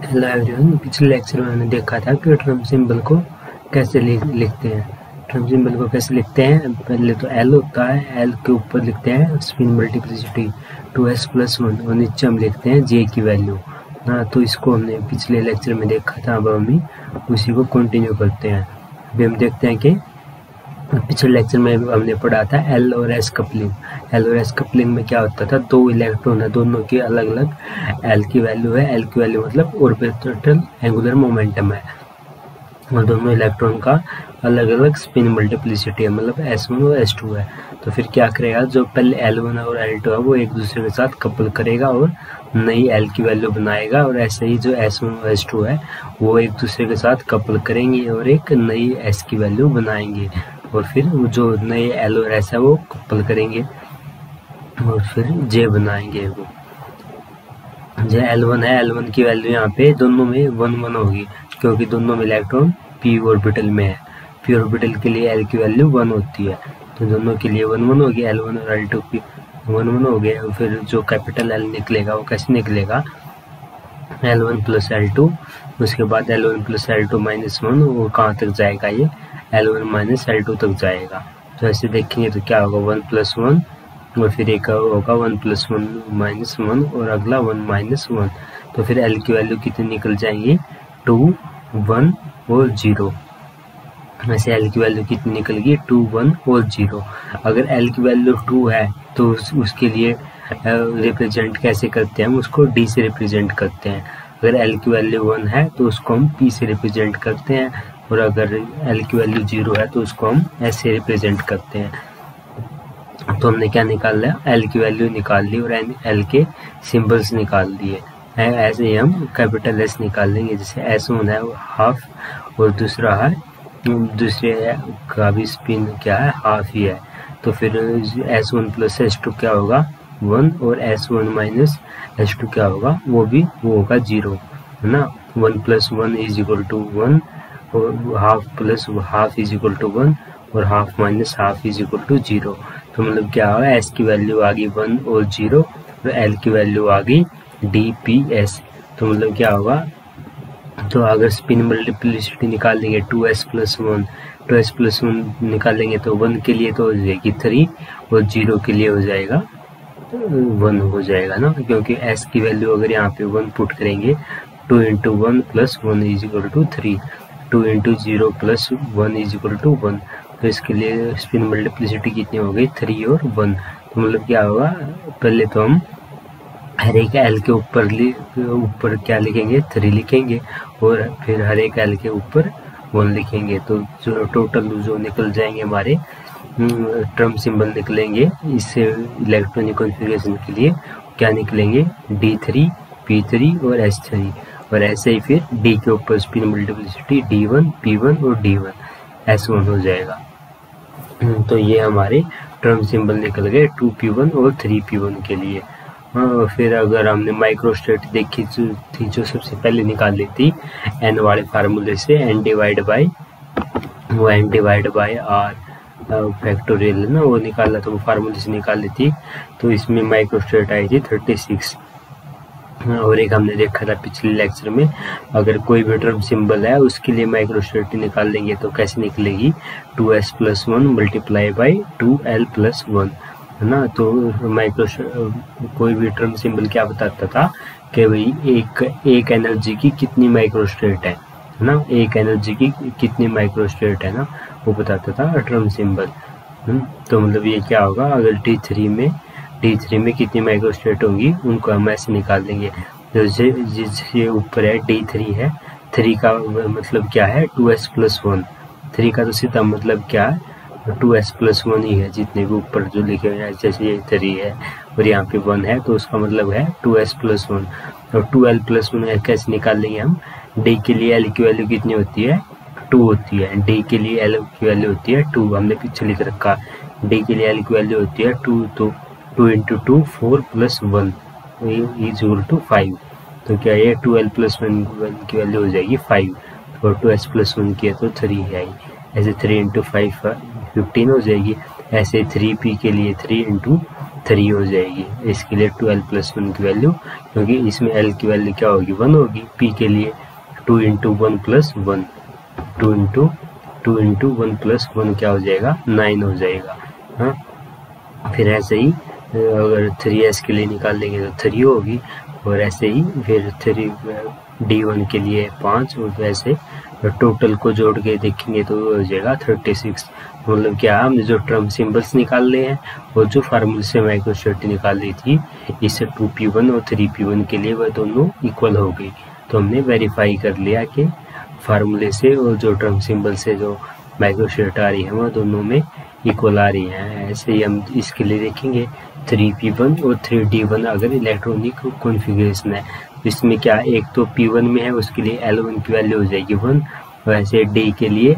Hello everyone, पिछले lecture में हमने देखा था कि ट्रम्प सिंबल को कैसे लिखते हैं। ट्रम्प सिंबल को कैसे लिखते हैं, पहले तो एल होता है, एल के ऊपर लिखते हैं स्पिन मल्टीप्लिसिटी 2s+1 और नीचे हम लिखते हैं जे की वैल्यू। हाँ, तो इसको हमने पिछले लेक्चर में देखा था, अब हम उसी को कंटिन्यू करते हैं। अभी हम देखते हैं कि पिछले लेक्चर में हमने पढ़ा था एल और एस कपलिंग। एल और एस कपलिंग में क्या होता था, दो इलेक्ट्रॉन है, दोनों की अलग अलग एल की वैल्यू है। एल की वैल्यू मतलब ऑर्बिटल एंगुलर मोमेंटम है, और दोनों इलेक्ट्रॉन का अलग अलग स्पिन मल्टीप्लिसिटी है, मतलब S1 और S2 है। तो फिर क्या करेगा, जो पहले L1 और L2 है वो एक दूसरे के साथ कपल करेगा और नई L की वैल्यू बनाएगा, और ऐसे ही जो S1 और S2 है वो एक दूसरे के साथ कपल करेंगे और एक नई S की वैल्यू बनाएंगे, और फिर जो नए L और S है वो कपल करेंगे और फिर J बनाएंगे। वो जो L1 है, L1 की वैल्यू यहाँ पे दोनों में 1 1 होगी, क्योंकि दोनों में इलेक्ट्रॉन p ऑर्बिटल में है। p ऑर्बिटल के लिए L की वैल्यू 1 होती है, तो दोनों के लिए 1 1 होगी। L1 और L2 की 1 1 हो गए। और फिर जो कैपिटल L निकलेगा वो कैसे निकलेगा, L1 + L2, उसके बाद L1 + L2 - 1, वो कहाँ तक जाएगा, ये L1 - L2 तक जाएगा। तो ऐसे देखेंगे तो क्या होगा, 1 + 1, और फिर एक होगा 1 + 1 - 1, और अगला 1 - 1। तो फिर L की वैल्यू कितनी निकल जाएंगी, 2 1 और 0। वैसे L की वैल्यू कितनी निकल गई, 2 1 और 0। अगर L की वैल्यू 2 है तो उसके लिए रिप्रेजेंट कैसे करते हैं, हम उसको D से रिप्रेजेंट करते हैं। अगर L की वैल्यू 1 है तो उसको हम P से रिप्रेजेंट करते हैं, और अगर L की वैल्यू 0 है तो उसको हम S से रिप्रेजेंट करते हैं। तो हमने क्या निकाल लिया, L की वैल्यू निकाल ली और L के सिंबल्स निकाल दिए। ऐसे ही हम कैपिटल S निकाल लेंगे, जैसे S1 है हाफ, और दूसरा है, दूसरे का भी स्पिन क्या है, हाफ ही है। तो फिर S1 + S2 क्या होगा, 1, और S1 - S2 क्या होगा, वो होगा 0, है ना। 1 + 1 = 1, और हाफ + हाफ = 1, और हाफ - हाफ = 0। तो मतलब क्या होगा, S की वैल्यू आ गई 1 और 0, और L की वैल्यू आ गई DPS। तो मतलब क्या होगा, तो अगर स्पिन मल्टीप्लिसिटी निकाल लेंगे 2s+1, 2s+1 निकालेंगे तो 1 के लिए तो हो जाएगी 3, और 0 के लिए हो जाएगा 1 हो जाएगा ना, क्योंकि S की वैल्यू अगर यहाँ पे 1 पुट करेंगे, 2 × 1 + 1 = 3, 2 × 0 + 1 = 1। तो इसके लिए स्पिन मल्टीप्लिसिटी कितनी हो गई, 3 और 1। तो मतलब क्या होगा, पहले तो हम हर एक L के ऊपर क्या लिखेंगे, 3 लिखेंगे, और फिर हर एक L के ऊपर 1 लिखेंगे। तो जो टोटल जो निकल जाएंगे हमारे ट्रम्प सिंबल निकलेंगे इससे इलेक्ट्रॉनिक कॉन्फ़िगरेशन के लिए, क्या निकलेंगे, D3 P3 और S3, और ऐसे ही फिर D के ऊपर स्पिन मल्टीप्लिसिटी D1 P1 और D1 S1 हो जाएगा। तो ये हमारे ट्रम्प सिंबल निकल गए 2p1 और 3p1 के लिए। फिर अगर हमने माइक्रोस्टेट देखी थी, जो सबसे पहले निकाल ली थी n वाले फार्मूले से, n divide by r factorial है ना, वो निकाला, तो वो फार्मूले से निकाल ली थी। तो इसमें माइक्रोस्टेट आई थी 36। और एक हमने देखा था पिछले लेक्चर में, अगर कोई भी ट्रम्प सिंबल है उसके लिए माइक्रोस्टेट निकाल लेंगे तो कैसे निकलेगी, 2s+1 × 2l+1, है ना। तो कोई भी ट्रम्प सिंबल क्या बताता था कि भाई एक एनर्जी की कितनी माइक्रोस्टेट है ना, एक एनर्जी की कितनी माइक्रोस्टेट है ना, वो बताता था ट्रम्प सिंबल। तो मतलब ये क्या होगा, अगर D3 में कितनी माइक्रोस्टेट होंगी उनको हम ऐसे निकाल देंगे। जैसे जिसके ऊपर है D3 है, 3 का मतलब क्या है, 2s+1, 3 का तो सीधा मतलब क्या है, 2s+1 ही है, जितने भी ऊपर जो लिखे हुए हैं, जैसे ये 3 है और यहाँ पे 1 है, तो उसका मतलब है 2s+1। और 2l+1 कैसे निकाल लेंगे हम, D के लिए L की वैल्यू कितनी होती है, 2 होती है। D के लिए L की वैल्यू होती है 2, हमने पीछे लिख रखा, D के लिए L की वैल्यू होती है 2, तो 2 × 2 4 + 1 = 5। तो क्या ये 2l+1 की वैल्यू हो जाएगी 5, और 2s+1 की है तो 3 है। ऐसे 3 × 5 15 हो जाएगी। ऐसे 3p के लिए 3 × 3 हो जाएगी। इसके लिए 2l+1 की वैल्यू, क्योंकि इसमें l की वैल्यू क्या होगी 1 होगी, p के लिए 2 × 1 + 1, 2 × 1 + 1 क्या हो जाएगा 9 हो जाएगा। हाँ, फिर ऐसे ही अगर 3s के लिए निकाल लेंगे तो 3 होगी, और ऐसे ही फिर 3d1 के लिए 5, और ऐसे टोटल को जोड़ के देखेंगे तो हो जाएगा 36। मतलब क्या हमने जो टर्म सिंबल्स निकाल लिए हैं और जो फार्मूले से माइक्रोस्टेट निकाल ली थी, इससे 2p1 और 3p1 के लिए वह दोनों इक्वल हो गई। तो हमने वेरीफाई कर लिया कि फार्मूले से और जो टर्म सिंबल से जो माइक्रोस्टेट आ रही है वह दोनों में इक्वल आ रही हैं। ऐसे ही हम इसके लिए देखेंगे 3p1 और 3d1 अगर इलेक्ट्रॉनिक कॉन्फ़िगरेशन है, इसमें क्या एक तो p1 में है उसके लिए l1 की वैल्यू हो जाएगी 1, वैसे d के लिए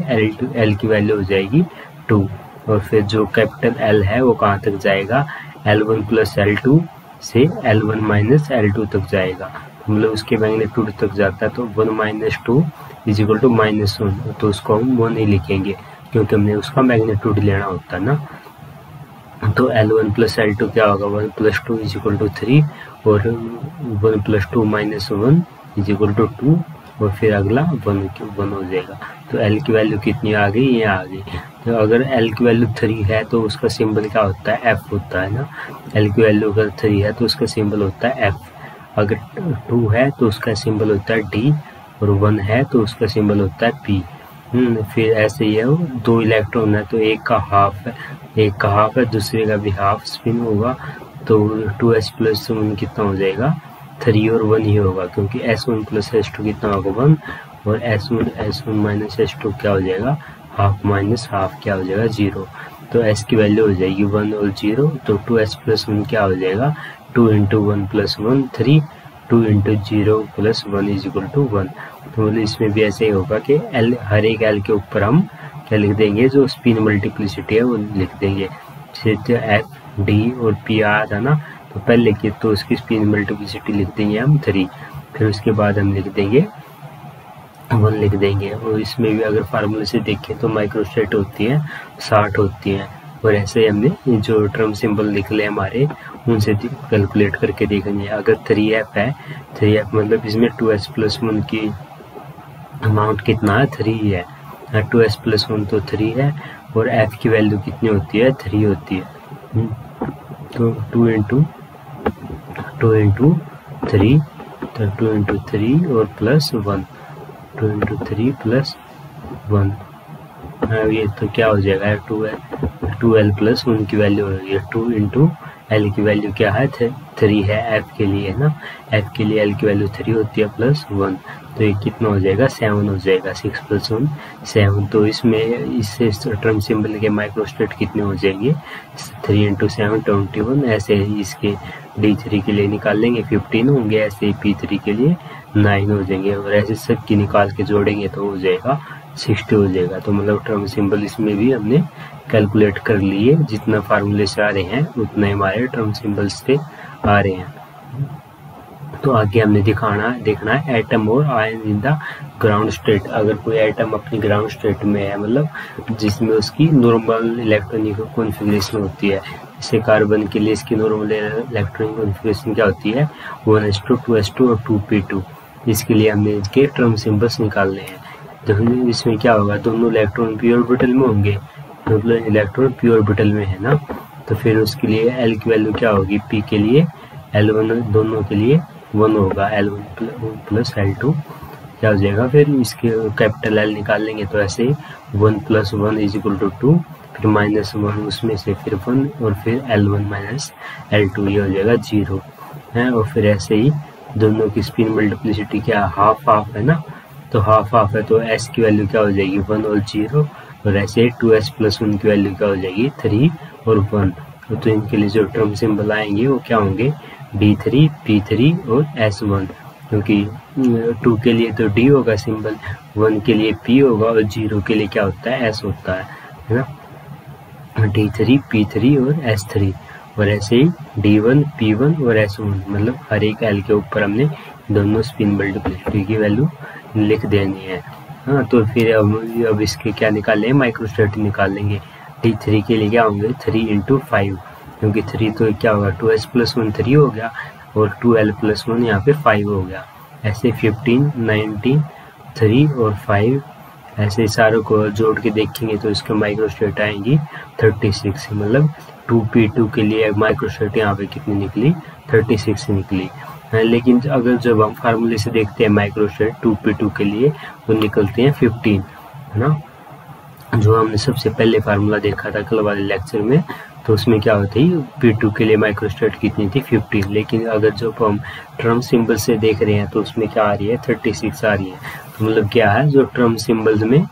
l की वैल्यू हो जाएगी 2, और फिर जो कैपिटल L है वो कहाँ तक जाएगा L1 + L2 से L1 - L2 तक जाएगा, मतलब उसके मैग्नीट्यूड तक जाता है। तो 1 - 2 = -1, तो उसको हम 1 ही लिखेंगे क्योंकि हमने उसका मैग्नीट्यूड लेना होता है ना। तो L1 + L2 क्या होगा 1 + 2 = 3, और 1 + 2 - 1 = 2, और फिर अगला 1 हो जाएगा। तो L की वैल्यू कितनी आ गई, ये आ गई। तो अगर L की वैल्यू 3 है तो उसका सिंबल क्या होता है F होता है ना। L की वैल्यू अगर 3 है तो उसका सिंबल होता है F, अगर 2 है तो उसका सिंबल होता है D, और 1 है तो उसका सिंबल होता है P। फिर ऐसे ही है, 2 इलेक्ट्रॉन है तो एक का हाफ है, दूसरे का भी हाफ स्पिन होगा, तो 2s+1 कितना हो जाएगा 3 और 1 ही होगा, क्योंकि s1 + s2 कितना होगा 1, और s1 - s2 क्या हो जाएगा हाफ माइनस हाफ क्या हो जाएगा 0। तो s की वैल्यू हो जाएगी 1 और 0, तो 2s+1 क्या हो जाएगा 2 × 1 + 1 3, 2 × 0 + 1 = 1। तो मतलब इसमें भी ऐसे ही होगा कि L हर एक L के ऊपर हम क्या लिख देंगे, जो स्पिन मल्टीप्लिसिटी है वो लिख देंगे। जैसे F D और P आ था ना, तो पहले लिखिए तो उसकी स्पिन मल्टीप्लिसिटी लिख देंगे हम 3, फिर उसके बाद हम लिख देंगे 1 लिख देंगे। और इसमें भी अगर फार्मूले से देखें तो माइक्रोस्टेट होती है 60 होती है, और ऐसे हमने जो टर्म सिंबल निकले हमारे उनसे कैलकुलेट करके देखेंगे। अगर 3f है, 3f मतलब इसमें 2s+1 की अमाउंट कितना है 3 है, 2s+1 तो 3 है, और f की वैल्यू कितनी होती है 3 होती है। तो 2 × 3, तो 2 × 3 और +1, 2 × 3 + 1, ये तो क्या हो जाएगा 2l+1 की वैल्यू हो रही है, 2 × L की वैल्यू क्या है 3 है F के लिए ना, F के लिए L की वैल्यू 3 होती है +1, तो ये कितना हो जाएगा 7 हो जाएगा, 6 + 1 7। तो इसमें इससे टर्म सिंबल के माइक्रोस्टेट कितने हो जाएंगे 3 × 7 21, ऐसे ही इसके D3 के लिए निकाल लेंगे 15 होंगे, ऐसे ही P3 के लिए 9 हो जाएंगे, और ऐसे सब की निकाल के जोड़ेंगे तो हो जाएगा 60 हो जाएगा। तो मतलब टर्म सिंबल इसमें भी हमने कैलकुलेट कर लिए, जितना फार्मूले से आ रहे हैं उतने हमारे टर्म सिंबल्स से आ रहे हैं। तो आगे हमने देखना है एटम और ion in the ground state. अगर कोई एटम अपनी ग्राउंड स्टेट में है, मतलब जिसमें उसकी नॉर्मल इलेक्ट्रॉनिक कॉन्फ़िगरेशन होती है, जैसे कार्बन के लिए इसकी नॉर्मल इलेक्ट्रॉनिक कॉन्फ़िगरेशन क्या होती है 1s2 2s2 और 2p2। इसके लिए हमने इसके टर्म सिंबल्स निकालने हैं। तो इसमें क्या होगा, दोनों इलेक्ट्रॉन p ऑर्बिटल में होंगे, मतलब इलेक्ट्रॉन p ऑर्बिटल में है ना, तो फिर उसके लिए L की वैल्यू क्या होगी, p के लिए L1 दोनों के लिए 1 होगा, L1 + L2 क्या हो जाएगा, फिर इसके कैपिटल L निकाल लेंगे तो ऐसे 1 + 1 = 2, फिर -1 उसमें से फिर 1, और फिर L1 - L2 ये हो जाएगा 0 है। और फिर ऐसे ही दोनों की स्पिन मल्टीप्लिसिटी क्या हाफ है ना, तो हाफ है तो S की वैल्यू क्या हो जाएगी 1 और 0, और ऐसे 2s+1 की वैल्यू क्या हो जाएगी 3 और 1। तो इनके लिए जो टर्म सिंबल आएंगे वो क्या होंगे D3 P3 और S1, क्योंकि 2 के लिए तो D होगा सिंबल, 1 के लिए P होगा, और 0 के लिए क्या होता है S होता है ना, D3 P3 और S3। और ऐसे ही D1 P1 और S1, मतलब हर एक L के ऊपर हमने दोनों स्पिन मल्टीप्लिसिटी की वैल्यू लिख देनी है। हाँ, तो फिर अब इसके क्या निकाल लें माइक्रोस्टेट निकाल लेंगे। D3 के लिए क्या होंगे 3 × 5, क्योंकि 3 तो क्या होगा 2s + 1 3 हो गया और 2l + 1 यहाँ पे 5 हो गया। ऐसे 15, 19, 3 और 5 ऐसे सारों को जोड़ के देखेंगे तो इसके माइक्रोस्टेट आएंगी 36। मतलब 2p2 के लिए माइक्रोस्टेट यहाँ पे कितनी निकली 36 निकली। लेकिन अगर जब हम फार्मूले से देखते हैं माइक्रोस्टेट 2p2 के लिए तो निकलते हैं 15, है ना। जो हमने सबसे पहले फार्मूला देखा था कल वाले लेक्चर में, तो उसमें क्या होती p2 के लिए माइक्रोस्टेट कितनी थी 15। लेकिन अगर जब हम टर्म सिंबल से देख रहे हैं तो उसमें क्या आ रही है 36 आ रही है। तो मतलब क्या है जो टर्म सिंबल्स में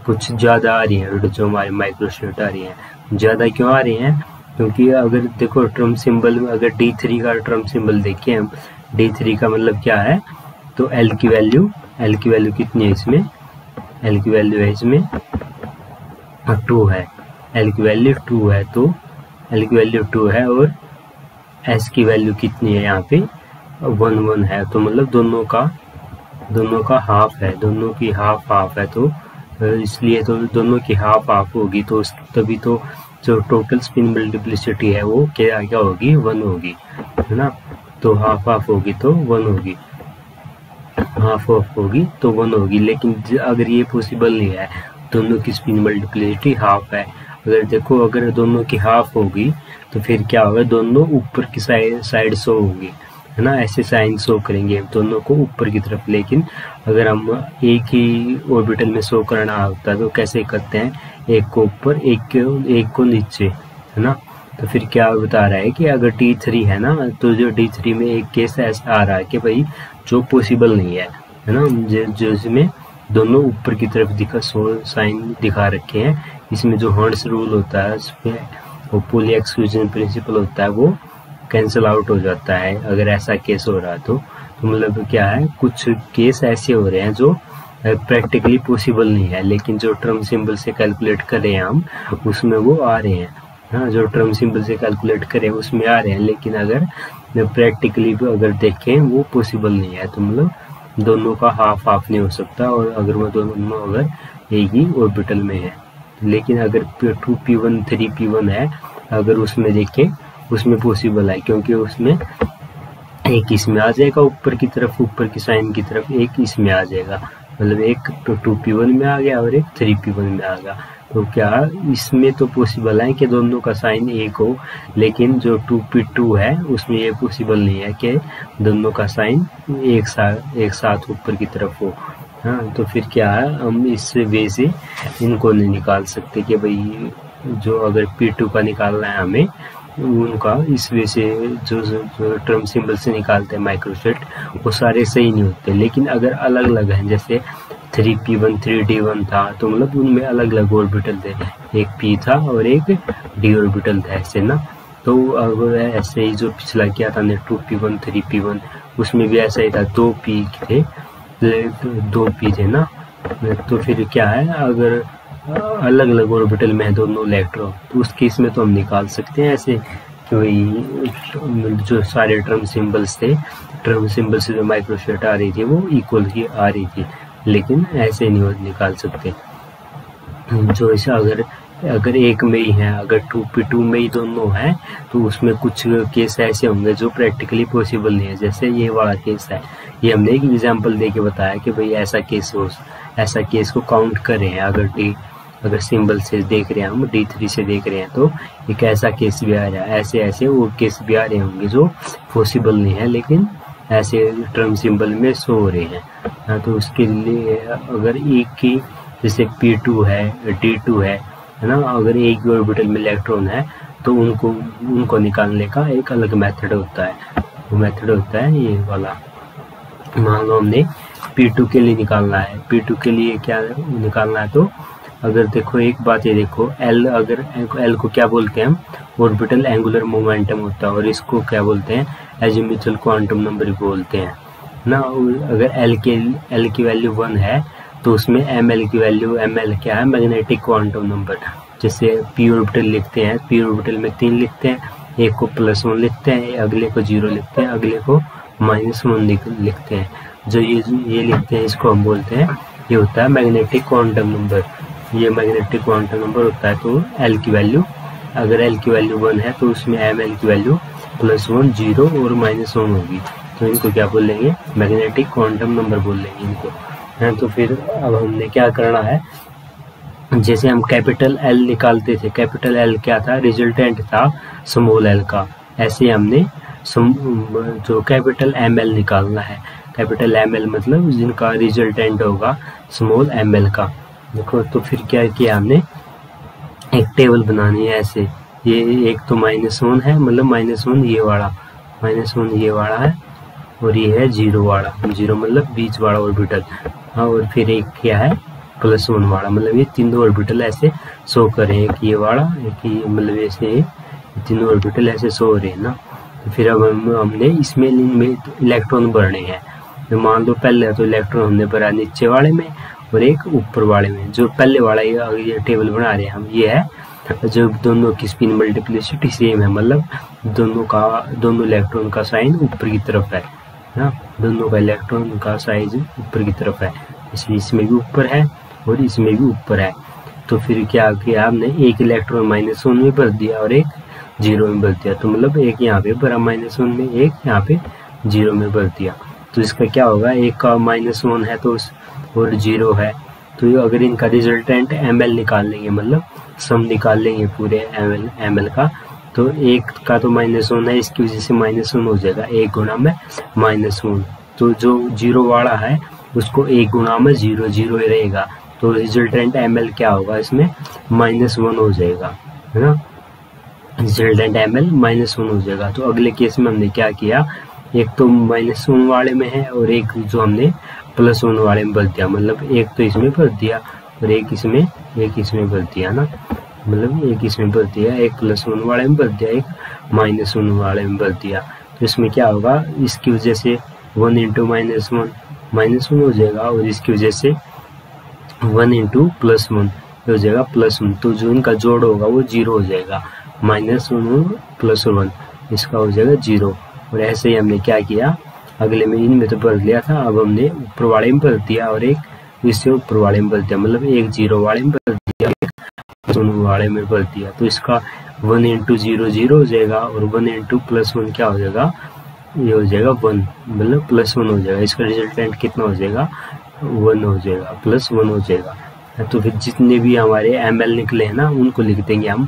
कुछ ज़्यादा आ रही है, जो हमारे माइक्रोस्टेट आ रही है। ज़्यादा क्यों आ रही हैं? क्योंकि अगर देखो टर्म सिंबल में अगर D3 का टर्म सिंबल देखें हम, D3 का मतलब क्या है, तो L की वैल्यू कितनी है इसमें, L की वैल्यू है इसमें 2 है, L की वैल्यू 2 है, तो L की वैल्यू 2 है और S की वैल्यू कितनी है यहाँ पे 1 है। तो मतलब दोनों का हाफ है, दोनों की हाफ है, तो इसलिए तो दोनों की हाफ होगी, तो तभी तो जो टोटल स्पिन मल्टीप्लिसिटी है वो क्या होगी 1 होगी, है ना। तो हाफ होगी तो 1 होगी, हाफ होगी तो 1 होगी। लेकिन अगर ये पॉसिबल नहीं है, दोनों की स्पिन मल्टीप्लिसिटी हाफ है। अगर देखो अगर दोनों की हाफ होगी तो फिर क्या होगा, दोनों ऊपर की साइड शो होगी, है ना। ऐसे साइन शो करेंगे दोनों को ऊपर की तरफ। लेकिन अगर हम एक ही ऑर्बिटल में शो करना होता है तो कैसे करते हैं, एक को ऊपर एक को नीचे, है ना। तो फिर क्या बता रहा है कि अगर D3 है ना, तो जो D3 में एक केस ऐसा आ रहा है कि भाई जो पॉसिबल नहीं है ना, जो इसमें दोनों ऊपर की तरफ साइन दिखा रखे हैं। इसमें जो हर्ट्ज रूल होता है उसमें वो पोली एक्सक्लूजन प्रिंसिपल होता है, वो कैंसिल आउट हो जाता है अगर ऐसा केस हो रहा है तो मतलब क्या है, कुछ केस ऐसे हो रहे हैं जो प्रैक्टिकली पॉसिबल नहीं है, लेकिन जो टर्म सिंबल से कैलकुलेट कर रहे हैं हम उसमें वो आ रहे हैं, हाँ। जो टर्म सिंबल से कैलकुलेट करें उसमें आ रहे हैं, लेकिन अगर प्रैक्टिकली भी अगर देखें वो पॉसिबल नहीं है। तो मतलब दोनों का हाफ नहीं हो सकता, और अगर वो दोनों अगर एक ही ऑर्बिटल में है। लेकिन अगर 2p1 3p1 है, अगर उसमें देखें उसमें पॉसिबल है, क्योंकि उसमें एक इसमें आ जाएगा ऊपर की तरफ, ऊपर की साइन की तरफ, एक इसमें आ जाएगा। मतलब एक तो 2p1 में आ गया और एक 3p1 में आ गया। तो क्या इसमें तो पॉसिबल है कि दोनों का साइन एक हो, लेकिन जो 2p2 है उसमें ये पॉसिबल नहीं है कि दोनों का साइन एक साथ ऊपर की तरफ हो, हाँ। तो फिर क्या है, हम इस वे से इनको नहीं निकाल सकते कि भाई जो अगर p2 का निकालना है हमें उनका, इस वे से जो टर्म सिंबल से निकालते हैं माइक्रोस्टेट वो सारे सही नहीं होते। लेकिन अगर अलग अलग हैं, जैसे 3p1 3d1 था, तो मतलब उनमें अलग अलग ऑर्बिटल थे, एक p था और एक d ऑर्बिटल था, ऐसे ना। तो अगर ऐसे ही जो पिछला किया था 2p1 3p1 उसमें भी ऐसा ही था, 2p थे ना। तो फिर क्या है, अगर अलग अलग ऑर्बिटल में है दोनों इलेक्ट्रॉन, तो उस केस में तो हम निकाल सकते हैं ऐसे कि वही जो सारे टर्म सिंबल्स थे, टर्म सिंबल से जो माइक्रोस्टेट आ रही थी वो इक्वल ही आ रही थी, लेकिन ऐसे नहीं निकाल सकते। जो ऐसा अगर एक में ही है, अगर 2p2 में ही दोनों हैं, तो उसमें कुछ केस ऐसे होंगे जो प्रैक्टिकली पॉसिबल नहीं है। जैसे ये वाला केस है, ये हमने एक एग्जांपल देके बताया कि भाई ऐसा केस को काउंट करें। अगर सिंबल से देख रहे हैं हम, D3 से देख रहे हैं, तो एक ऐसा केस भी आ रहा है, ऐसे और केस भी आ रहे होंगे जो पॉसिबल नहीं है, लेकिन ऐसे टर्म सिंबल में शो हो रहे हैं, हाँ। तो उसके लिए अगर एक की जैसे p2 है d2 है ना, अगर एक ही ऑर्बिटल में इलेक्ट्रॉन है तो उनको निकालने का एक अलग मेथड होता है। वो मेथड होता है ये वाला। मान लो हमने p2 के लिए निकालना है, p2 के लिए क्या निकालना है, तो अगर देखो एक बात ये देखो, अगर L को क्या बोलते हैं हम, ऑर्बिटल एंगुलर मोमेंटम होता है, और इसको क्या बोलते हैं, एजिमुथल क्वांटम नंबर बोलते हैं ना। अगर L की वैल्यू 1 है तो उसमें ml की वैल्यू, ml क्या है, मैग्नेटिक क्वांटम नंबर। जैसे p ऑर्बिटल लिखते हैं, p ऑर्बिटल में 3 लिखते हैं, एक को +1 लिखते हैं, अगले को 0 लिखते हैं, अगले को -1 लिखते हैं। जो ये लिखते हैं इसको हम बोलते हैं, ये होता है मैग्नेटिक क्वांटम नंबर। ये मैग्नेटिक क्वांटम नंबर होता है। तो L की वैल्यू अगर एल की वैल्यू 1 है तो उसमें एम एल की वैल्यू +1 0 और -1 होगी, तो इनको क्या बोल लेंगे, मैग्नेटिक क्वांटम नंबर बोल लेंगे इनको, है। तो फिर अब हमने क्या करना है, जैसे हम कैपिटल एल निकालते थे, कैपिटल एल क्या था, रिजल्टेंट था स्मॉल एल का, ऐसे हमने जो कैपिटल एम एल निकालना है, कैपिटल एम एल मतलब जिनका रिजल्टेंट होगा स्मॉल एम एल का। देखो तो फिर क्या किया हमने, एक टेबल बनानी है ऐसे, ये एक तो -1 है, मतलब -1 ये वाला, -1 ये वाला है, और ये है 0 वाला, 0 मतलब बीच वाला ऑर्बिटल, हाँ। और फिर एक क्या है +1 वाला, मतलब ये तीनों ऑर्बिटल ऐसे शो करें, एक ये वाला, एक ये, मतलब ऐसे तीनों ऑर्बिटल ऐसे शो हो रहे हैं ना। तो फिर अब हमने इसमें इलेक्ट्रॉन भरने हैं। तो मान लो पहले तो इलेक्ट्रॉन हमने भरा नीचे वाले में और एक ऊपर वाले में। जो पहले वाला ये टेबल बना रहे हैं हम, ये है जो दोनों की स्पिन मल्टीप्लिसिटी सेम है, मतलब दोनों इलेक्ट्रॉन का साइन ऊपर की तरफ है ना, दोनों का इलेक्ट्रॉन का साइज ऊपर की तरफ है, इसलिए इसमें भी ऊपर है और इसमें भी ऊपर है। तो फिर क्या किया हमने, एक इलेक्ट्रॉन -1 में भर दिया और एक 0 में भर दिया, तो मतलब एक यहाँ पे भरा -1 में, एक यहाँ पे 0 में भर दिया। तो इसका क्या होगा, एक का -1 है तो और 0 है, तो अगर इनका रिजल्टेंट ml निकाल लेंगे, मतलब सम निकाल लेंगे पूरे ml का, तो एक का तो -1 है, इसकी वजह से -1 हो जाएगा, 1 गुणा में -1, तो जो 0 वाला है उसको 1 गुणा में 0 0 ही रहेगा, तो रिजल्टेंट ml क्या होगा, इसमें -1 हो जाएगा, है ना, रिजल्टेंट ml -1 हो जाएगा। तो अगले केस में हमने क्या किया, एक तो -1 वाले में है और एक जो हमने +1 वाले में भर दिया, मतलब एक तो इसमें भर दिया और एक इसमें भर दिया ना, मतलब एक इसमें भर दिया, एक +1 वाले में भर दिया, एक -1 वाले में भर दिया। तो इसमें क्या होगा, इसकी वजह से 1 × -1 हो जाएगा और इसकी वजह से 1 × +1 हो जाएगा +1, तो जो इनका जोड़ होगा वो 0 हो जाएगा, -1 +1 इसका हो जाएगा 0। और ऐसे ही हमने क्या किया, अगले में इनमें तो भर लिया था, अब हमने ऊपर वाले में भर दिया और एक इससे ऊपर वाले में भर दिया, मतलब एक 0 वाले में भर दिया, एक +1 वाले में भर दिया। तो इसका 1 × 0 0 हो जाएगा और 1 × +1 क्या हो जाएगा, ये हो जाएगा 1, मतलब +1 हो जाएगा, इसका रिजल्टेंट कितना हो जाएगा, 1 हो जाएगा, +1 हो जाएगा। तो फिर जितने भी हमारे ml निकले हैं ना, उनको लिख देंगे हम,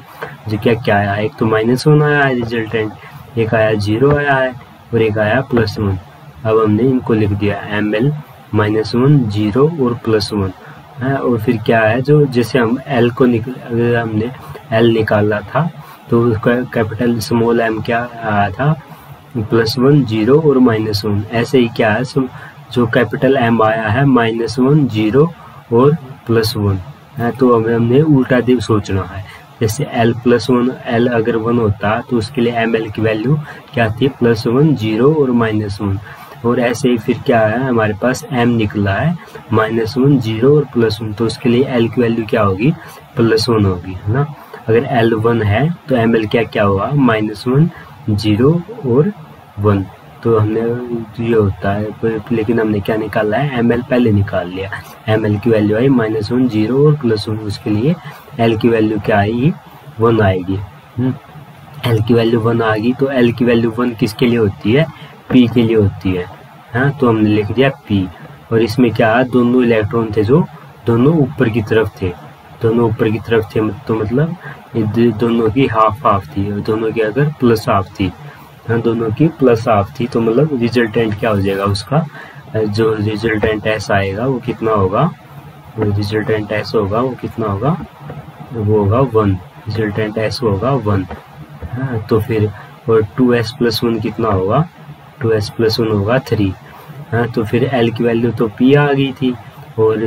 जो क्या आया, एक तो -1 आया है रिजल्टेंट, एक आया 0 आया है और एक आया +1। अब हमने इनको लिख दिया ml -1 0 और +1 है। और फिर क्या है, जो जैसे हम l को अगर हमने l निकाला था तो उसका कैपिटल स्मॉल m क्या आया था, +1 0 और -1। ऐसे ही क्या है, जो कैपिटल m आया है -1 0 और +1 है, तो हमें हमने उल्टा दिल सोचना है। जैसे l+1 l अगर 1 होता तो उसके लिए ml की वैल्यू क्या थी, +1 0 और -1। और ऐसे ही फिर क्या है, हमारे पास m निकला है -1 0 और +1, तो उसके लिए l की वैल्यू क्या होगी, +1 होगी, है ना। अगर l 1 है तो ml क्या होगा, -1 0 और 1। तो हमने ये होता है, लेकिन हमने क्या निकाला है, ml पहले निकाल लिया, ml की वैल्यू आई -1 0 और +1, उसके लिए l की वैल्यू क्या आएगी, 1 आएगी। l की वैल्यू 1 आ गई, तो l की वैल्यू 1 किसके लिए होती है, p के लिए होती है, हाँ। तो हमने लिख दिया p। और इसमें क्या है, दोनों इलेक्ट्रॉन थे जो दोनों ऊपर की तरफ थे, दोनों ऊपर की तरफ थे, तो मतलब दोनों की हाफ थी, और दोनों की अगर +½ थी, हाँ, दोनों की +½ थी, तो मतलब रिजल्टेंट क्या हो जाएगा, उसका जो रिजल्टेंट s आएगा वो कितना होगा, रिजल्टेंट s होगा वो कितना होगा, वो होगा 1, रिजल्टेंट s होगा 1, हाँ। तो फिर और 2s + 1 कितना होगा, 2s + 1 होगा 3, हाँ। तो फिर l की वैल्यू तो p आ गई थी और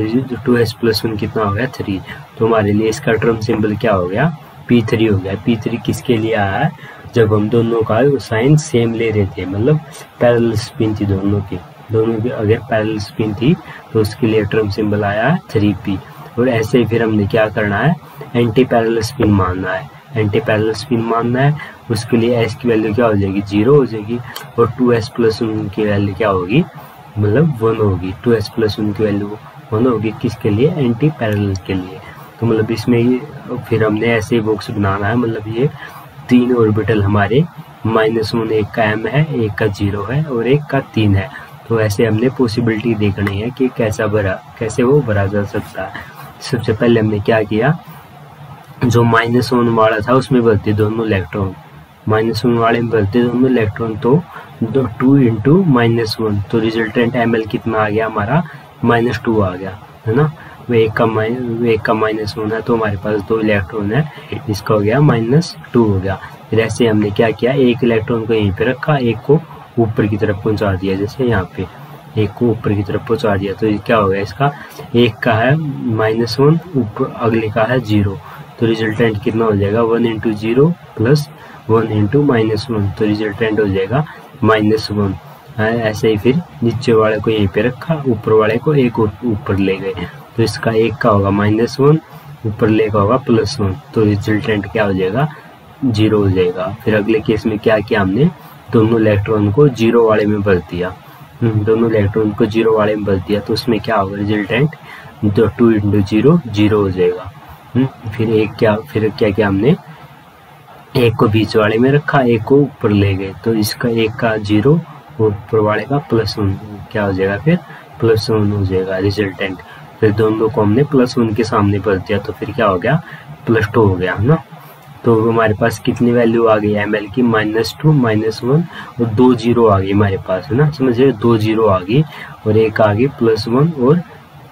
2s + 1 कितना हो गया 3, तो हमारे लिए इसका टर्म सिंबल क्या हो गया, p3 हो गया। p3 किसके लिए आया है, जब हम दोनों का साइन सेम ले रहे थे, मतलब पैरेलल स्पिन थी दोनों की अगर पैरेलल स्पिन थी तो उसके लिए टर्म सिंबल आया है 3p। और ऐसे ही फिर हमने क्या करना है, एंटी पैरेलल स्पिन मानना है, एंटी पैरेलल स्पिन मानना है, उसके लिए s की वैल्यू क्या हो जाएगी, 0 हो जाएगी, और 2s + 1 की वैल्यू क्या होगी, मतलब 1 होगी, 2s + 1 की वैल्यू 1 होगी, किसके लिए, एंटी पैरेलल के लिए। तो तो मतलब इसमें ये फिर हमने ऐसे ही बॉक्स बनाना है, मतलब ये 3 ऑर्बिटल हमारे -1 एक का m है, एक का 0 है और एक का 3 है। तो ऐसे हमने पॉसिबिलिटी देखनी है कि कैसे वो भरा जा सकता है। सबसे पहले हमने क्या किया, जो -1 वाला था उसमें भरते दोनों इलेक्ट्रॉन, -1 वाले में भरते दोनों इलेक्ट्रॉन, तो 2 इंटू -1, तो रिजल्टेंट ml कितना आ गया हमारा -2 आ गया, है ना। वो एक का -1 है तो हमारे पास 2 इलेक्ट्रॉन है, इसका हो गया -2 हो गया। फिर ऐसे हमने क्या किया, एक इलेक्ट्रॉन को यहीं पे रखा, एक को ऊपर की तरफ पहुंचा दिया, जैसे यहाँ पे एक को ऊपर की तरफ पहुंचा दिया। तो ये क्या हो गया, इसका एक का है -1, ऊपर अगले का है 0, तो रिजल्टेंट कितना हो जाएगा 1 इंटू 0 प्लस 1 इंटू -1, तो रिजल्टेंट हो जाएगा -1। ऐसे ही फिर नीचे वाले को यहीं पे रखा, ऊपर वाले को एक ऊपर ले गए, तो इसका एक का होगा -1, ऊपर ले का होगा +1, तो रिजल्टेंट क्या हो जाएगा 0 हो जाएगा। फिर अगले केस में क्या किया, हमने दोनों इलेक्ट्रॉन को 0 वाले में भर दिया, दोनों इलेक्ट्रॉन को 0 वाले में भर दिया, तो उसमें क्या होगा रिजल्टेंट 2 इंटू 0 0 हो जाएगा। फिर क्या किया हमने, एक को बीच वाले में रखा, एक को ऊपर ले गए, तो इसका एक का 0 और ऊपर वाले का +1 क्या हो जाएगा, फिर +1 हो जाएगा रिजल्टेंट। फिर दोनों को हमने +1 के सामने भर दिया, तो फिर क्या हो गया +2 हो गया, है ना। तो हमारे पास कितनी वैल्यू आ गई ml की, -2 -1 और 2 0 आ गई हमारे पास, है ना, समझिए 2 0 आ गई और एक आ गई +1 और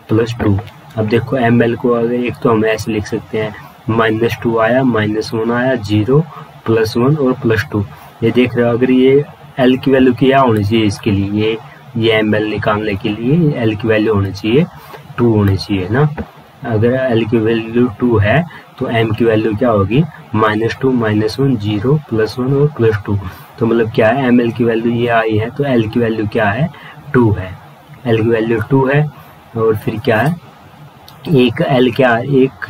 +2। अब देखो ml को अगर एक तो हम ऐसे लिख सकते हैं, -2 आया, -1 आया, 0 +1 और +2। ये देख रहे हो, अगर ये L की वैल्यू क्या होनी चाहिए इसके लिए, ये ml निकालने के लिए L की वैल्यू होनी चाहिए 2 होनी चाहिए ना। अगर L की वैल्यू 2 है तो m की वैल्यू क्या होगी, -2 -1 0 +1 और +2। तो मतलब क्या है, ml की वैल्यू ये आई है, तो L की वैल्यू क्या है 2 है, L की वैल्यू 2 है। और फिर क्या है, एक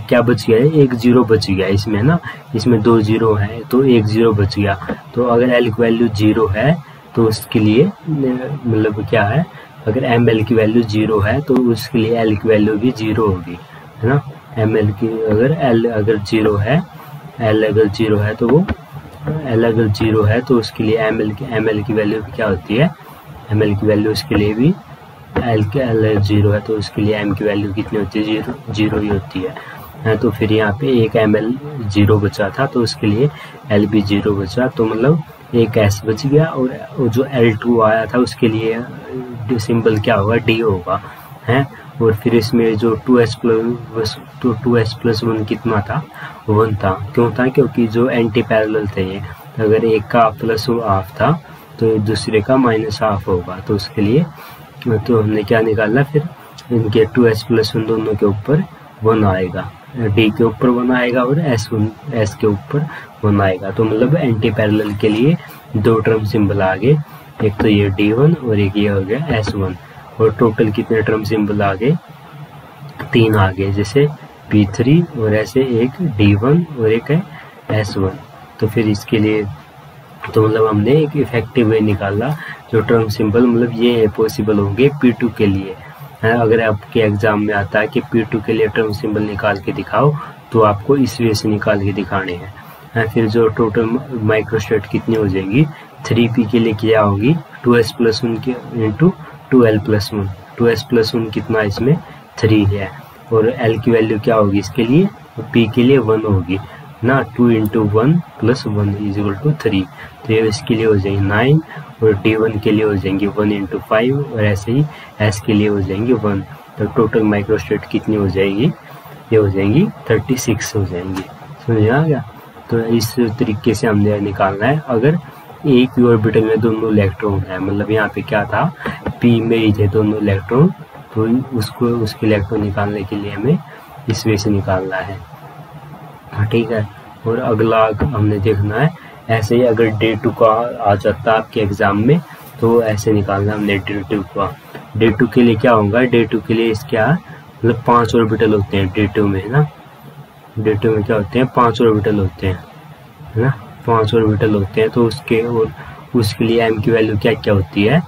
क्या बच गया है, एक 0 बच गया इसमें ना, इसमें 2 0 है तो एक 0 बच गया। तो अगर L की वैल्यू 0 है तो उसके लिए मतलब क्या है, अगर ml की वैल्यू 0 है तो उसके लिए L की वैल्यू भी 0 होगी, है ना। ml की अगर L अगर 0 है, L अगर 0 है तो वो L अगर 0 है तो उसके लिए ml की वैल्यू क्या होती है, ml की वैल्यू उसके लिए भी L 0 है तो उसके लिए m की वैल्यू कितनी होती है, 0 ही होती है। तो फिर यहाँ पे एक ml 0 बचा था तो उसके लिए L भी 0 बचा, तो मतलब एक S बच गया। और जो L2 आया था उसके लिए सिंबल क्या होगा, D होगा, है। और फिर इसमें जो 2s+1 कितना था, 1 था। क्यों था, क्योंकि जो एंटी पैरेलल थे ये, अगर एक का +½ था तो दूसरे का -½ होगा, तो उसके लिए तो हमने क्या निकालना, फिर इनके 2s+1 दोनों के ऊपर 1 आएगा, D के ऊपर 1 आएगा और S के ऊपर 1 आएगा। तो मतलब एंटी पैरेलल के लिए 2 टर्म सिंबल आ गए, एक तो ये D1 और एक ये हो गया S1। और टोटल कितने टर्म सिंबल आ गए, 3 आ गए, जैसे P3 और ऐसे एक D1 और एक है S1। तो फिर इसके लिए तो मतलब हमने एक इफेक्टिव वे निकाला, जो टर्म सिंबल मतलब ये पॉसिबल होंगे P2 के लिए। अगर आपके एग्जाम में आता है कि P2 के लिए टर्म सिंबल निकाल के दिखाओ, तो आपको इस वे से निकाल के दिखाने हैं। फिर जो टोटल माइक्रोस्टेट कितनी हो जाएगी, 3P के लिए क्या होगी, 2s+1 के इंटू 2l+1, 2s+1 कितना इसमें 3 है, और L की वैल्यू क्या होगी इसके लिए, P के लिए 1 होगी ना, 2 इंटू 1 + 1 = 3। तो ये इसके लिए हो जाएंगे 9, और D1 के लिए हो जाएंगे 1 इंटू 5, और ऐसे ही S के लिए हो जाएंगे 1। तो टोटल माइक्रोस्टेट कितनी हो जाएगी, ये हो जाएंगी 36 हो जाएंगी। समझ आ गया। तो इस तरीके से हमने निकालना है। अगर एक ही ऑर्बिटल में दोनों इलेक्ट्रॉन है, मतलब यहाँ पे क्या था, P में ही थे दोनों इलेक्ट्रॉन, तो उसके इलेक्ट्रॉन निकालने के लिए हमें इस वे से निकालना है, ठीक है। और अगला हमने देखना है, ऐसे ही अगर D2 का आ जाता आपके एग्जाम में, तो ऐसे निकालना हमने D2 का। D2 के लिए क्या होगा, D2 के लिए इसका मतलब 5 ऑर्बिटल होते हैं D2 में, है ना। D2 में क्या होते हैं, 5 ऑर्बिटल होते हैं, है ना, 5 ऑर्बिटल होते हैं। तो उसके लिए m की वैल्यू क्या क्या होती है,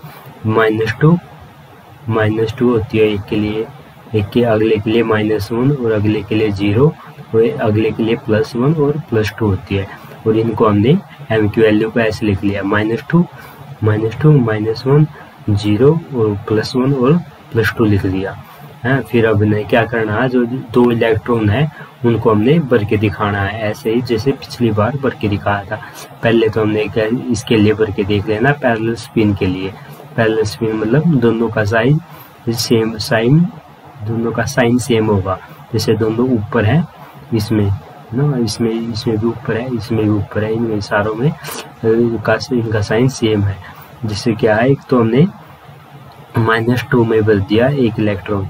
-2 होती है एक के लिए, एक के अगले के लिए -1 और अगले के लिए 0 वो अगले के लिए +1 और +2 होती है। और इनको हमने m की वैल्यू को ऐसे लिख लिया -2 -1 0 और +1 और +2 लिख दिया है। फिर अब ने क्या करना है, जो 2 इलेक्ट्रॉन है उनको हमने भर के दिखाना है, ऐसे ही जैसे पिछली बार भर के दिखाया था। पहले तो हमने इसके लिए भर के देख लेना पैरेलल स्पिन के लिए। पैरेलल स्पिन मतलब दोनों का साइन सेम होगा। जैसे दोनों ऊपर है इसमें ना, इसमें भी ऊपर है, इसमें भी ऊपर है, इनमें सारों में इनका साइन सेम है। जिससे क्या है, एक तो हमने -2 में बदल दिया एक इलेक्ट्रॉन,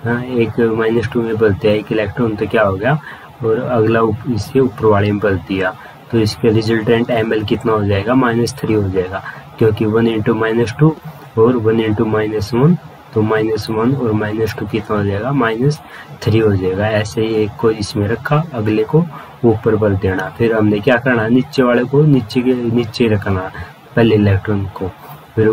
हाँ एक -2 में बदल दिया एक इलेक्ट्रॉन, तो क्या हो गया, और अगला इसके ऊपर वाले में बदल दिया, तो इसके रिजल्टेंट ml कितना हो जाएगा, -3 हो जाएगा, क्योंकि 1 × -2 और 1 × -1, तो -1 और -2 कितना हो जाएगा, -3 हो जाएगा। ऐसे ही एक को इसमें रखा, अगले को ऊपर बदल देना। फिर हमने क्या करना, नीचे वाले को नीचे रखना पहले इलेक्ट्रॉन को, फिर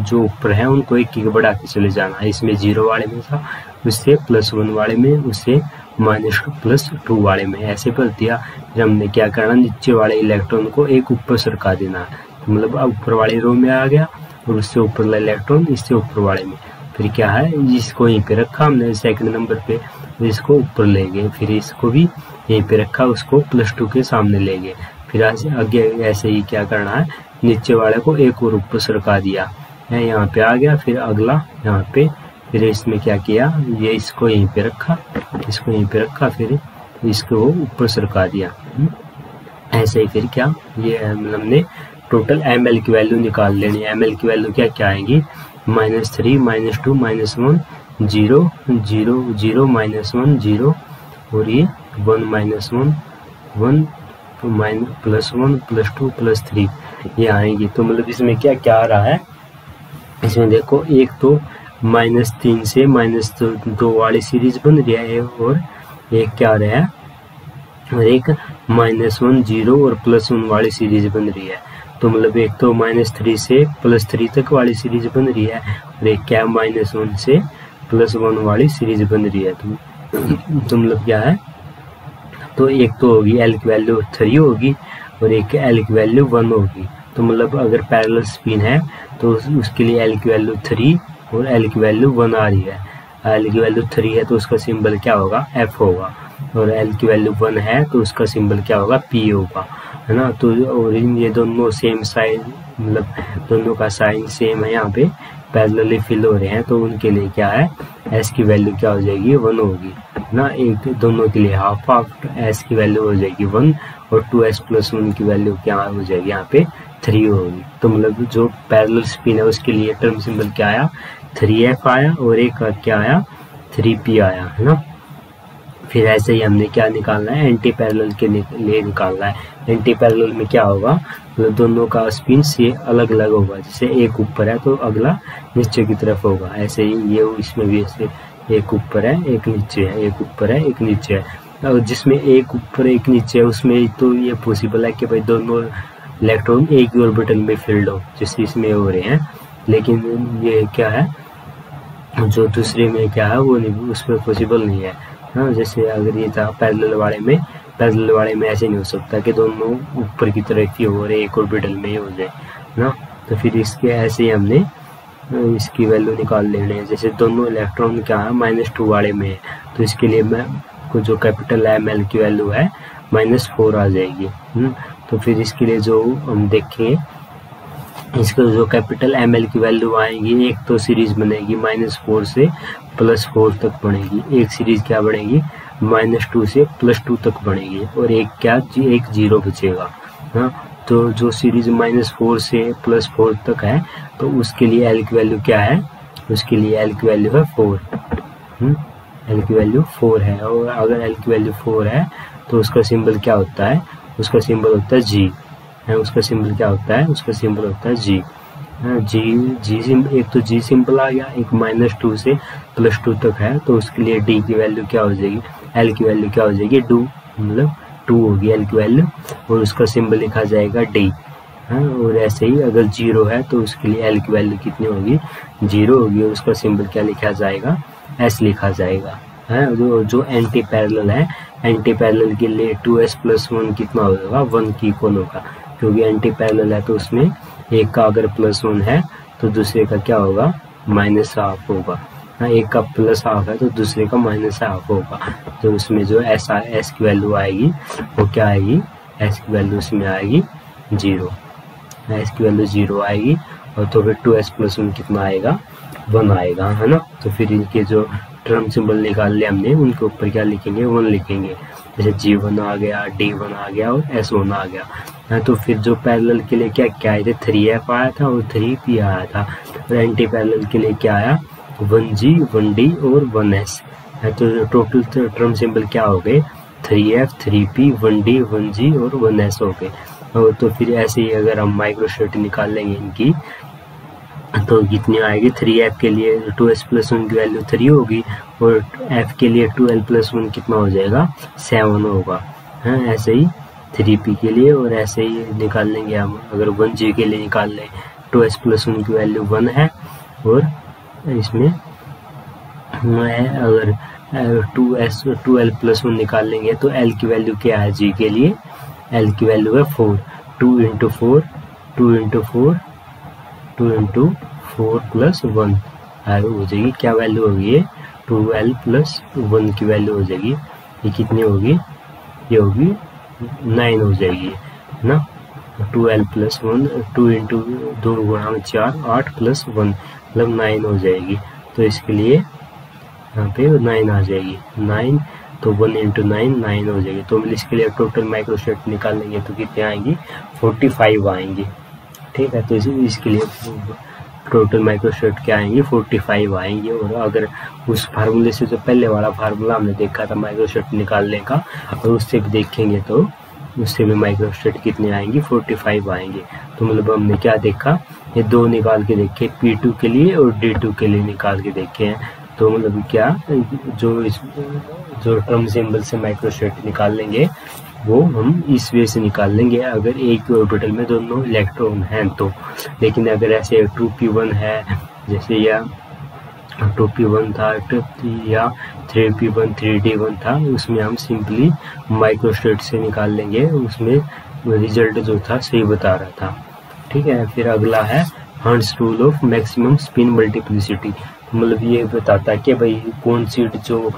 जो ऊपर है उनको एक एक बढ़ा के चले जाना। इसमें 0 वाले में था, उससे +1 वाले में, उससे -2 वाले में, ऐसे कर दिया। फिर हमने क्या करना, नीचे वाले इलेक्ट्रॉन को एक ऊपर सरका देना, तो मतलब ऊपर वाले रो में आ गया, और उससे ऊपर वाला इलेक्ट्रॉन इससे ऊपर वाले में। फिर क्या है, इसको यहीं पे रखा हमने सेकंड नंबर पे, इसको ऊपर ले गए, फिर इसको भी यहीं पे रखा, उसको +2 के सामने ले गए। फिर आगे ऐसे ही क्या करना है, नीचे वाले को एक और ऊपर सरका दिया है, यहाँ पे आ गया, फिर अगला यहाँ पे, फिर इसमें क्या किया, ये इसको यहीं पे रखा, इसको यहीं पे रखा, फिर इसको ऊपर सरका दिया। ऐसे ही फिर क्या, ये हमने टोटल ml की वैल्यू निकाल लेनी है। ml की वैल्यू क्या क्या आएंगी, -3 -2 -1 0 0 0 -1 0 और ये 1 -1 1 +1 +2 +3 ये आएंगी। तो मतलब इसमें क्या क्या आ रहा है, इसमें देखो एक तो -3 से -2 वाली सीरीज बन रही है, और एक क्या आ रहा है, और एक -1 0 और +1 वाली सीरीज बन रही है। तो मतलब एक तो -3 से +3 तक वाली सीरीज बन रही है, और एक क्या -1 से +1 वाली सीरीज बन रही है। तो मतलब क्या है, तो एक तो होगी L की वैल्यू 3 होगी, और एक L की वैल्यू 1 होगी। तो मतलब अगर पैरेलल स्पिन है तो उसके लिए L की वैल्यू 3 और L की वैल्यू 1 आ रही है। L की वैल्यू 3 है तो उसका सिंबल क्या होगा, F होगा, और L की वैल्यू 1 है तो उसका सिंबल क्या होगा, P होगा, है ना। तो और ये दोनों सेम साइन, मतलब दोनों का साइन सेम है, यहाँ पे पैरेलली फिल हो रहे हैं, तो उनके लिए क्या है, S की वैल्यू क्या हो जाएगी, 1 होगी ना। एक दोनों के लिए हाफ S की वैल्यू हो जाएगी 1, और 2s + 1 की वैल्यू क्या हो जाएगी, यहाँ पे 3 होगी। तो मतलब जो पैरेलल स्पिन है उसके लिए टर्म सिंबल क्या आया, 3f आया, और एक क्या आया, 3p आया, है ना। फिर ऐसे ही हमने क्या निकालना है, एंटी पैरेलल के लिए निकालना है। एंटी पैरेलल में क्या होगा, मतलब दोनों का स्पिन से अलग अलग होगा, जैसे एक ऊपर है तो अगला नीचे की तरफ होगा। ऐसे ही ये इसमें भी ऐसे एक ऊपर है एक नीचे है, एक ऊपर है एक नीचे है। और जिसमें एक ऊपर एक नीचे है उसमें तो ये पॉसिबल है कि भाई दोनों इलेक्ट्रॉन एक ही ऑर्बिटल में फील्ड हो, जैसे इसमें हो रहे हैं। लेकिन ये क्या है, जो दूसरे में क्या है वो नहीं, उसमें पॉसिबल नहीं है। हाँ, जैसे अगर ये था पैरेलल वाले में ऐसे नहीं हो सकता कि दोनों ऊपर की तरफ ही हो और एक ऑर्बिटल में ही हो जाए ना। तो फिर इसके ऐसे ही हमने इसकी वैल्यू निकाल लेने हैं। जैसे दोनों इलेक्ट्रॉन क्या है, -2 वाले में है, तो इसके लिए मैं जो कैपिटल ml की वैल्यू है -4 आ जाएगी। तो फिर इसके लिए जो हम देखेंगे, इसको जो कैपिटल ml की वैल्यू आएगी, एक तो सीरीज बनेगी -4 से +4 तक बनेगी, एक सीरीज क्या बनेगी -2 से +2 तक बनेगी, और एक क्या, एक 0 बचेगा। हाँ, तो जो सीरीज -4 से +4 तक है तो उसके लिए L की वैल्यू क्या है, उसके लिए L की वैल्यू है 4। L की वैल्यू 4 है, और अगर L की वैल्यू 4 है तो उसका सिंबल क्या होता है, उसका सिंबल होता है G है। उसका सिंबल क्या होता है, उसका सिंबल होता है G। एक तो G सिंबल आ गया, एक -2 से +2 तक है तो उसके लिए D की वैल्यू क्या हो जाएगी, L की वैल्यू क्या हो जाएगी, 2, मतलब 2 होगी L की वैल्यू, और उसका सिंबल लिखा जाएगा D। हाँ, और ऐसे ही अगर 0 है तो उसके लिए L की वैल्यू कितनी होगी, 0 होगी, और उसका सिंबल क्या लिखा जाएगा, S लिखा जाएगा। है। जो एंटी पैरेलल है, एंटी पैरेलल के लिए 2s + 1 कितना होगा, 1 की इक्वल होगा, क्योंकि एंटी पैरेलल है तो उसमें एक का अगर +1 है तो दूसरे का क्या होगा, -½ होगा। हाँ, एक का +½ है तो दूसरे का -½ होगा। तो उसमें जो एस की वैल्यू आएगी वो क्या आएगी, एस की वैल्यू उसमें आएगी 0, एस की वैल्यू 0 आएगी। और तो फिर 2s + 1 कितना आएगा, 1 आएगा, है ना। तो फिर इनके जो टर्म सिंबल निकाल लिया हमने, उनके ऊपर क्या लिखेंगे, 1 लिखेंगे। जैसे G1 आ गया, D1 आ गया और S1 आ गया। हाँ, तो फिर जो पैरेलल के लिए क्या क्या आए थे, 3f आया था और 3p आया था। और एंटी पैरेलल के लिए क्या आया, 1G 1D और 1S है। तो टोटल टर्म सिंबल क्या हो गए, 3f 3p 1D 1G और 1S हो गए। और तो फिर ऐसे ही अगर हम माइक्रोस्ट्रेट निकाल लेंगे इनकी, तो कितनी आएगी, 3f के लिए 2s + 1 की वैल्यू 3 होगी और f के लिए 2l + 1 कितना हो जाएगा, 7 होगा। हाँ, ऐसे ही 3p के लिए, और ऐसे ही निकाल लेंगे हम अगर 1g के लिए निकाल लें, 2s + 1 की वैल्यू 1 है और इसमें अगर 2l + 1 निकाल लेंगे तो l की वैल्यू क्या है, g के लिए l की वैल्यू है 4, 2 × 4 2 × 4 2 × 4 + 1 हो जाएगी, क्या वैल्यू होगी ये, 2l + 1 की वैल्यू हो जाएगी। ये कितनी होगी, ये होगी 9 हो जाएगी, है ना। 2l + 1 2 × 2 × 4 8 + 1 मतलब 9 हो जाएगी। तो इसके लिए यहाँ पे 9 आ जाएगी, 9 तो 1 × 9 9 हो जाएगी। तो इसके लिए टोटल माइक्रोस्ट्रेट निकालेंगे तो कितने आएंगी, 45 आएंगी। ठीक है, तो इसके लिए टोटल माइक्रोस्ट्रेट क्या आएंगे, 45 आएंगे। और अगर उस फार्मूले से, जो पहले वाला फार्मूला हमने देखा था माइक्रोस्ट्रेट निकालने का, और उससे भी देखेंगे तो उससे भी माइक्रोस्ट्रेट कितने आएंगे, 45 आएंगे। तो मतलब हमने क्या देखा, ये दो निकाल के देखे, P2 के लिए और D2 के लिए निकाल के देखे हैं। तो मतलब क्या, जो टर्म सिंबल से माइक्रोस्ट्रेट निकाल लेंगे वो हम इस वे से निकाल लेंगे अगर एक ऑर्बिटल में दोनों इलेक्ट्रॉन हैं तो। लेकिन अगर ऐसे 2p1 है जैसे, या 2p1 था या 3p1 3d1 था, उसमें हम सिंपली माइक्रोस्ट्रेट से निकाल लेंगे, उसमें रिजल्ट जो था सही बता रहा था। ठीक है, फिर अगला है hertz rule of maximum spin multiplicity. मतलब ये बताता है कि भाई कौन सी जो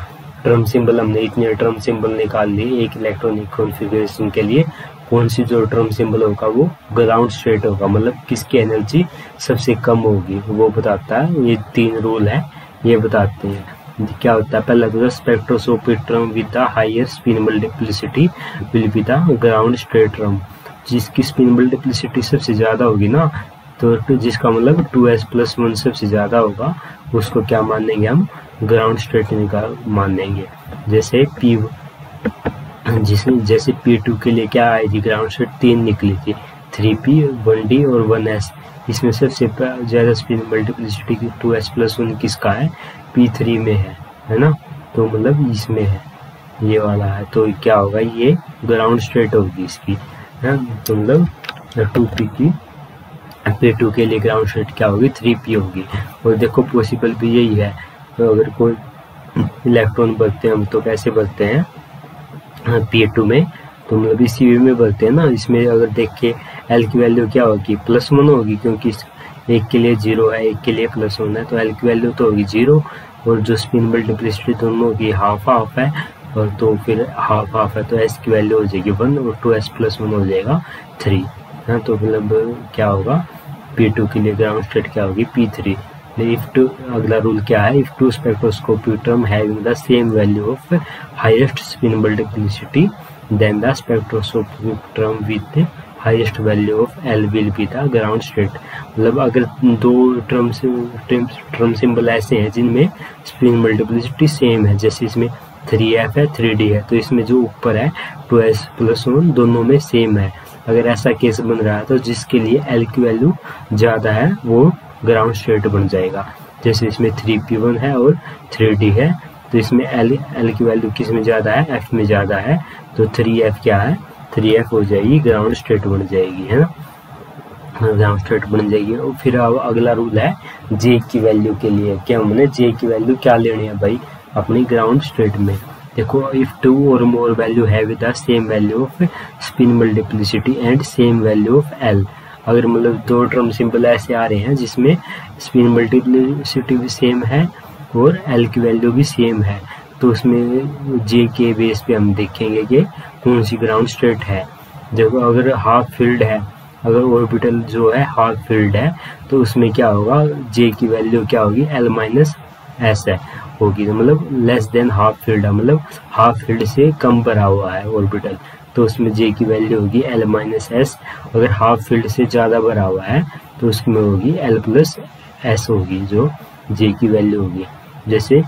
टर्म सिंबल, हमने इतने टर्म सिंबल निकाल लिए एक इलेक्ट्रॉनिक कॉन्फ़िगरेशन के लिए, कौन सी जो टर्म सिंबल होगा वो ग्राउंड स्टेट होगा, मतलब किसकी एनर्जी सबसे कम होगी वो बताता है। ये 3 रूल है, ये बताते हैं क्या होता है। पहला तो spectroscopic term with the higher spin multiplicity will be the ground state term. जिसकी स्पिन मल्टीप्लिसिटी सबसे ज़्यादा होगी ना, तो जिसका मतलब 2s + 1 सबसे ज़्यादा होगा, उसको क्या मानेंगे हम, ग्राउंड स्टेट मानेंगे। जैसे जैसे P2 के लिए क्या आई थी, ग्राउंड स्टेट 3 निकली थी, 3p 1d और 1s। इसमें सबसे ज़्यादा स्पिन मल्टीप्लिसिटी 2s + 1 किसका है, P3 में है ना। तो मतलब इसमें है, ये वाला है, तो क्या होगा, ये ग्राउंड स्टेट होगी इसकी, है। तो मतलब 2p की P2 के लिए ग्राउंड स्टेट क्या होगी, 3p होगी। और देखो पॉसिबल भी यही है, तो अगर कोई इलेक्ट्रॉन बढ़ते हैं हम तो कैसे बढ़ते हैं P2 में, तो मतलब इसी वे में बढ़ते हैं ना। इसमें अगर देखें L की वैल्यू क्या होगी, +1 होगी, क्योंकि एक के लिए 0 है एक के लिए +1 है, तो L की वैल्यू तो होगी 0। और जो स्पिन मल्टीप्लिसिटी दोनों की हाफ है, और तो फिर हाफ है तो S की वैल्यू हो जाएगी 1 और 2s + 1 हो जाएगा 3। हाँ, तो मतलब क्या होगा, P2 के लिए ग्राउंड स्टेट क्या होगी, P3। अगला रूल क्या है, if two spectroscopic term having the same value of highest spin multiplicity then the spectroscopic term with highest value of L will be the ground state. मतलब अगर दो टर्म सिंबल ऐसे हैं जिनमें स्पिन मल्टीप्लिसिटी सेम है, जैसे इसमें 3f है 3d है, तो इसमें जो ऊपर है 2s + 1 दोनों में सेम है। अगर ऐसा केस बन रहा है तो जिसके लिए L की वैल्यू ज़्यादा है वो ग्राउंड स्टेट बन जाएगा। जैसे इसमें 3p1 है और 3d है, तो इसमें L की वैल्यू किस में ज़्यादा है, F में ज़्यादा है, तो 3f क्या है, 3f हो जाएगी, ग्राउंड स्टेट बन जाएगी, है ना, ग्राउंड स्टेट बन जाएगी। और फिर अब अगला रूल है J की वैल्यू के लिए, क्या हमने J की वैल्यू क्या लेनी है भाई, अपनी ग्राउंड स्टेट में। देखो इफ 2 और मोर वैल्यू है with the same value off spin multiplicity and same value of L, अगर मतलब दो टर्म सिंबल ऐसे आ रहे हैं जिसमें स्पिन मल्टीप्लिसिटी भी सेम है और एल की वैल्यू भी सेम है, तो उसमें जे के बेस पे हम देखेंगे कि कौन सी ग्राउंड स्टेट है। देखो अगर हाफ फील्ड है, अगर ऑर्बिटल जो है हाफ फील्ड है, तो उसमें क्या होगा, जे की वैल्यू क्या होगी, एल माइनस एस है होगी, मतलब लेस देन हाफ फील्ड है, मतलब हाफ फील्ड से कम भरा हुआ है ऑर्बिटल, तो उसमें जे की वैल्यू होगी एल माइनस एस। अगर हाफ फील्ड से ज़्यादा भरा हुआ है तो उसमें होगी एल प्लस एस होगी, जो जे की वैल्यू होगी। जैसे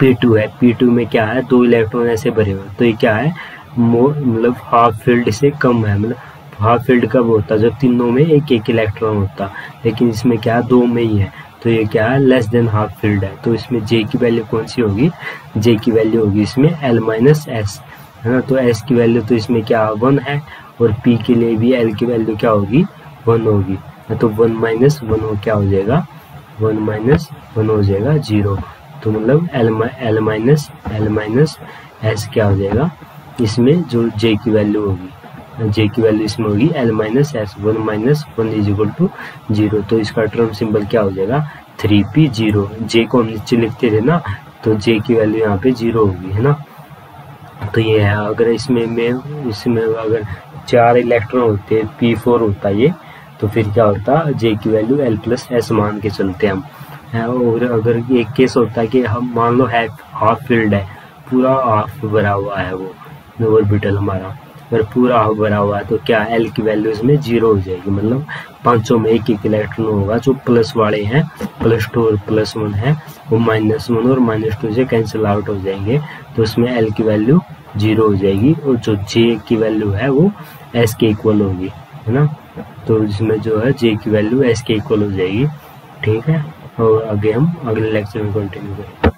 P2 है, P2 में क्या है, 2 इलेक्ट्रॉन ऐसे भरे हुए, तो ये क्या है, मतलब हाफ फील्ड से कम है, मतलब हाफ फील्ड कब होता है, जब तीनों में एक एक इलेक्ट्रॉन होता, लेकिन इसमें क्या है 2 में ही है, तो ये क्या है, लेस देन हाफ फील्ड है, तो इसमें जे की वैल्यू कौन सी होगी, जे की वैल्यू होगी इसमें एल माइनस एस, है ना। तो एस की वैल्यू तो इसमें क्या 1 है, और पी के लिए भी एल की वैल्यू क्या होगी, 1 होगी, तो 1 माइनस 1 हो क्या हो जाएगा, 1 माइनस 1 हो जाएगा 0, तो मतलब एल माइनस एस क्या हो जाएगा, इसमें जो जे की वैल्यू होगी, जे की वैल्यू इसमें होगी L minus S, 1 minus 1 is equal to 0, तो इसका टर्म सिंबल क्या हो जाएगा 3p0। जे को हम नीचे लिखते थे ना, तो जे की वैल्यू यहाँ पे 0 होगी, है ना। तो ये है, अगर इसमें अगर 4 इलेक्ट्रॉन होते, p4 होता ये, तो फिर क्या होता, जे की वैल्यू एल प्लस एस मान के चलते हम, और अगर एक केस होता है कि हम मान लो है हाफ फील्ड है, पूरा हाफ भरा हुआ है वो ऑर्बिटल हमारा, अगर पूरा हाफ भरा हुआ है तो क्या एल की वैल्यू इसमें 0 हो जाएगी, मतलब पांचों में एक एक इलेक्ट्रॉन होगा, जो प्लस वाले हैं +2 और +1 है वो -1 और -2 से कैंसिल आउट हो जाएंगे, तो उसमें एल की वैल्यू 0 हो जाएगी, और जो जे की वैल्यू है वो एस के इक्वल होगी, है ना। तो इसमें जो है जे की वैल्यू एस के इक्वल हो जाएगी, ठीक है। और आगे हम अगले लेक्चर में कंटिन्यू करेंगे।